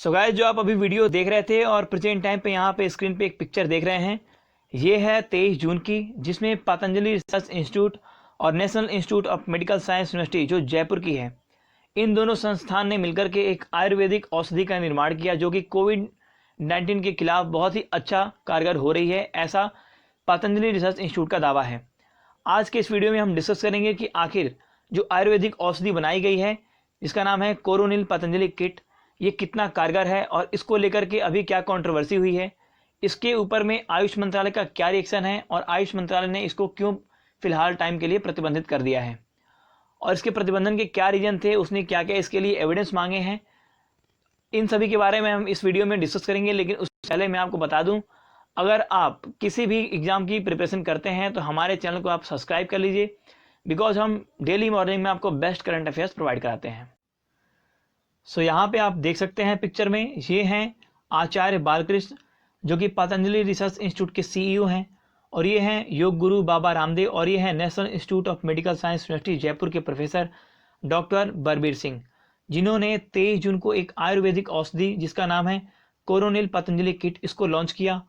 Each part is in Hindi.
सो गाइस, जो आप अभी वीडियो देख रहे थे और प्रेजेंट टाइम पे यहाँ पे स्क्रीन पे एक पिक्चर देख रहे हैं, ये है 23 जून की, जिसमें पतंजलि रिसर्च इंस्टीट्यूट और national institute of medical science university जो जयपुर की है, इन दोनों संस्थान ने मिलकर के एक आयुर्वेदिक औषधि का निर्माण किया जो कि कोविड-19 के खिलाफ बहुत ही अच्छा कारगर हो रही है, ऐसा पतंजलि रिसर्च इंस्टीट्यूट का दावा है। आज के इस वीडियो में हम डिस्कस करेंगे कि आखिर जो आयुर्वेदिक औषधि बनाई गई है जिसका नाम है कोरोनिल पतंजलि किट, ये कितना कारगर है और इसको लेकर के अभी क्या कंट्रोवर्सी हुई है, इसके ऊपर में आयुष मंत्रालय का क्या रिएक्शन है और आयुष मंत्रालय ने इसको क्यों फिलहाल टाइम के लिए प्रतिबंधित कर दिया है और इसके प्रतिबंधन के क्या रीजन थे, उसने क्या क्या इसके लिए एविडेंस मांगे हैं, इन सभी के बारे में हम इस वीडियो में डिस्कस करेंगे। लेकिन उससे पहले मैं आपको बता दूं, अगर आप किसी भी एग्जाम की प्रिपरेशन करते हैं तो हमारे चैनल को आप सब्सक्राइब कर लीजिए, बिकॉज हम डेली मॉर्निंग में आपको बेस्ट करंट अफेयर्स प्रोवाइड कराते हैं। सो यहाँ पे आप देख सकते हैं पिक्चर में, ये हैं आचार्य बालकृष्ण जो कि पतंजलि रिसर्च इंस्टीट्यूट के सीईओ हैं, और ये हैं योग गुरु बाबा रामदेव, और ये हैं national institute of medical science university Jaipur के प्रोफेसर डॉक्टर बलबीर सिंह, जिन्होंने 23 जून को एक आयुर्वेदिक औषधि जिसका नाम है कोरोनिल पतंजलि किट, इसको लॉन्च किया।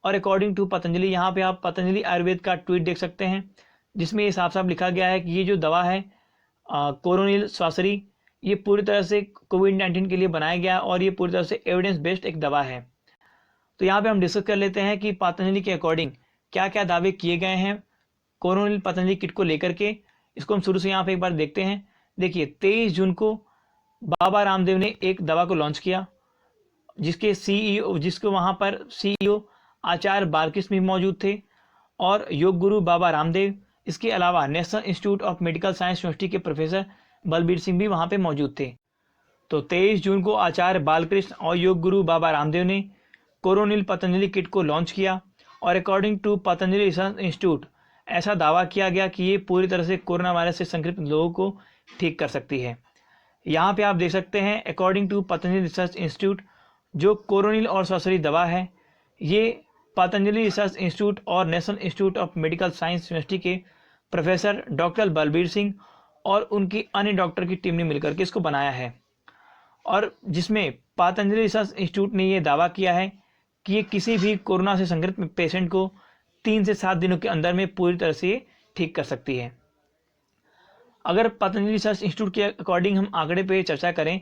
और अकॉर्डिंग टू पतंजलि, यहाँ पे आप पतंजलि आयुर्वेद का ट्वीट देख सकते हैं जिसमें ये साफ साफ लिखा गया है कि ये जो दवा है कोरोनिल स्वासरी, ये पूरी तरह से कोविड-19 के लिए बनाया गया और ये पूरी तरह से एविडेंस बेस्ड एक दवा है। तो यहाँ पे हम डिस्कस कर लेते हैं कि पतंजलि के अकॉर्डिंग क्या क्या दावे किए गए हैं कोरोनिल पतंजलि किट को लेकर के। इसको हम शुरू से यहाँ पे एक बार देखते हैं। देखिए, 23 जून को बाबा रामदेव ने एक दवा को लॉन्च किया जिसके सीईओ, जिसको वहाँ पर सीईओ आचार्य बालकृष्ण भी मौजूद थे और योग गुरु बाबा रामदेव, इसके अलावा national institute of medical science university के प्रोफेसर बलबीर सिंह भी वहाँ पे मौजूद थे। तो 23 जून को आचार्य बालकृष्ण और योग गुरु बाबा रामदेव ने कोरोनिल पतंजलि किट को लॉन्च किया और according to Patanjali research institute ऐसा दावा किया गया कि ये पूरी तरह से कोरोना वायरस से संक्रमित लोगों को ठीक कर सकती है। यहाँ पे आप देख सकते हैं, according to Patanjali research institute, जो कोरोनिल और स्वासरी दवा है, ये पतंजलि रिसर्च इंस्टीट्यूट और national institute of medical science university के प्रोफेसर डॉक्टर बलबीर सिंह और उनकी अन्य डॉक्टर की टीम ने मिलकर के इसको बनाया है, और जिसमें पतंजलि रिसर्च इंस्टीट्यूट ने यह दावा किया है कि ये किसी भी कोरोना से संक्रमित पेशेंट को 3 से 7 दिनों के अंदर में पूरी तरह से ठीक कर सकती है। अगर पतंजलि रिसर्च इंस्टीट्यूट के अकॉर्डिंग हम आंकड़े पे चर्चा करें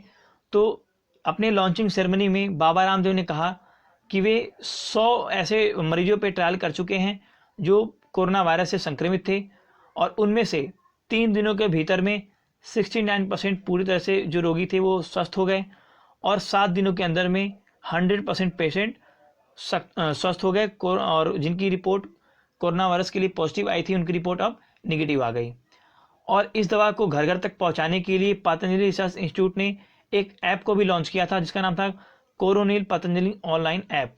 तो अपने लॉन्चिंग सेरेमनी में बाबा रामदेव ने कहा कि वे 100 ऐसे मरीजों पे ट्रायल कर चुके हैं जो कोरोना वायरस से संक्रमित थे, और उनमें से 3 दिनों के भीतर में 69% पूरी तरह से जो रोगी थे वो स्वस्थ हो गए, और 7 दिनों के अंदर में 100% पेशेंट स्वस्थ हो गए, और जिनकी रिपोर्ट कोरोना वायरस के लिए पॉजिटिव आई थी उनकी रिपोर्ट अब निगेटिव आ गई। और इस दवा को घर घर तक पहुंचाने के लिए पतंजलि रिसर्च इंस्टीट्यूट ने एक ऐप को भी लॉन्च किया था जिसका नाम था कोरोनिल पतंजलि ऑनलाइन ऐप,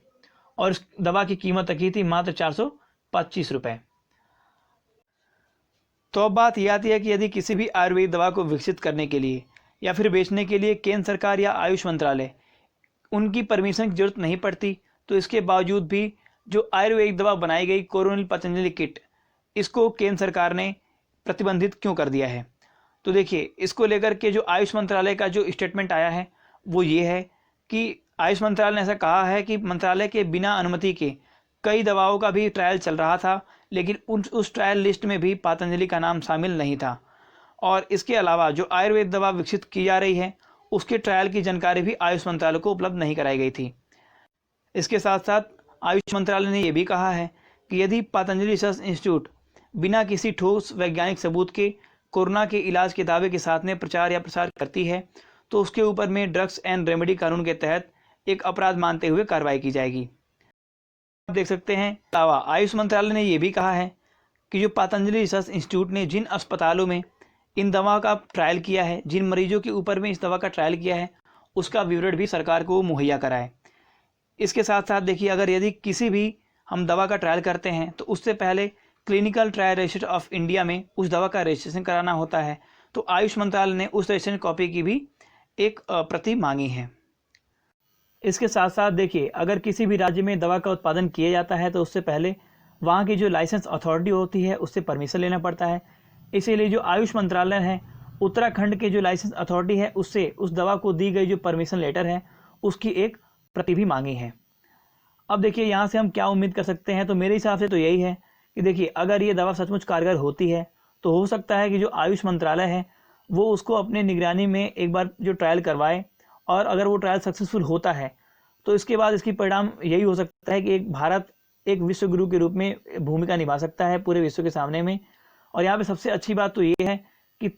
और इस दवा की कीमत रखी थी मात्र 425 रुपये। तो अब बात यह आती है कि यदि किसी भी आयुर्वेदिक दवा को विकसित करने के लिए या फिर बेचने के लिए केंद्र सरकार या आयुष मंत्रालय उनकी परमिशन की जरूरत नहीं पड़ती, तो इसके बावजूद भी जो आयुर्वेदिक दवा बनाई गई कोरोनिल पतंजलि किट, इसको केंद्र सरकार ने प्रतिबंधित क्यों कर दिया है। तो देखिए, इसको लेकर के जो आयुष मंत्रालय का जो स्टेटमेंट आया है वो ये है कि आयुष मंत्रालय ने ऐसा कहा है कि मंत्रालय के बिना अनुमति के कई दवाओं का भी ट्रायल चल रहा था, लेकिन उस ट्रायल लिस्ट में भी पतंजलि का नाम शामिल नहीं था, और इसके अलावा जो आयुर्वेद दवा विकसित की जा रही है उसके ट्रायल की जानकारी भी आयुष मंत्रालय को उपलब्ध नहीं कराई गई थी। इसके साथ साथ आयुष मंत्रालय ने यह भी कहा है कि यदि पतंजलि रिसर्च इंस्टीट्यूट बिना किसी ठोस वैज्ञानिक सबूत के कोरोना के इलाज के दावे के साथ में प्रचार या प्रसार करती है तो उसके ऊपर में ड्रग्स एंड रेमेडी कानून के तहत एक अपराध मानते हुए कार्रवाई की जाएगी। आप देख सकते हैं, अलावा आयुष मंत्रालय ने यह भी कहा है कि जो पतंजलि रिसर्च इंस्टीट्यूट ने जिन अस्पतालों में इन दवा का ट्रायल किया है, जिन मरीजों के ऊपर में इस दवा का ट्रायल किया है, उसका विवरण भी सरकार को मुहैया कराए। इसके साथ साथ देखिए, अगर यदि किसी भी हम दवा का ट्रायल करते हैं तो उससे पहले clinical trial register of India में उस दवा का रजिस्ट्रेशन कराना होता है, तो आयुष मंत्रालय ने उस रजिस्ट्रेशन कॉपी की भी एक प्रति मांगी है। इसके साथ साथ देखिए, अगर किसी भी राज्य में दवा का उत्पादन किया जाता है तो उससे पहले वहाँ की जो लाइसेंस अथॉरिटी होती है उससे परमिशन लेना पड़ता है। इसीलिए जो आयुष मंत्रालय है, उत्तराखंड के जो लाइसेंस अथॉरिटी है उससे उस दवा को दी गई जो परमिशन लेटर है उसकी एक प्रति भी मांगी है। अब देखिए यहाँ से हम क्या उम्मीद कर सकते हैं, तो मेरे हिसाब से तो यही है कि देखिए अगर ये दवा सचमुच कारगर होती है तो हो सकता है कि जो आयुष मंत्रालय है वो उसको अपने निगरानी में एक बार जो ट्रायल करवाए, और अगर वो ट्रायल सक्सेसफुल होता है तो इसके बाद इसकी परिणाम यही हो सकता है कि एक भारत एक विश्व गुरु के रूप में भूमिका निभा सकता है पूरे विश्व के सामने में। और यहाँ पे सबसे अच्छी बात तो ये है कि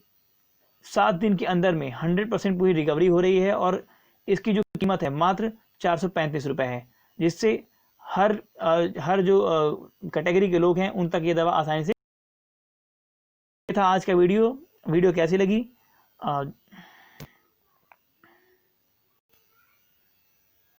7 दिन के अंदर में 100% पूरी रिकवरी हो रही है, और इसकी जो कीमत है मात्र 435 रुपये है, जिससे हर जो कैटेगरी के लोग हैं उन तक ये दवा आसानी से। था आज का वीडियो कैसी लगी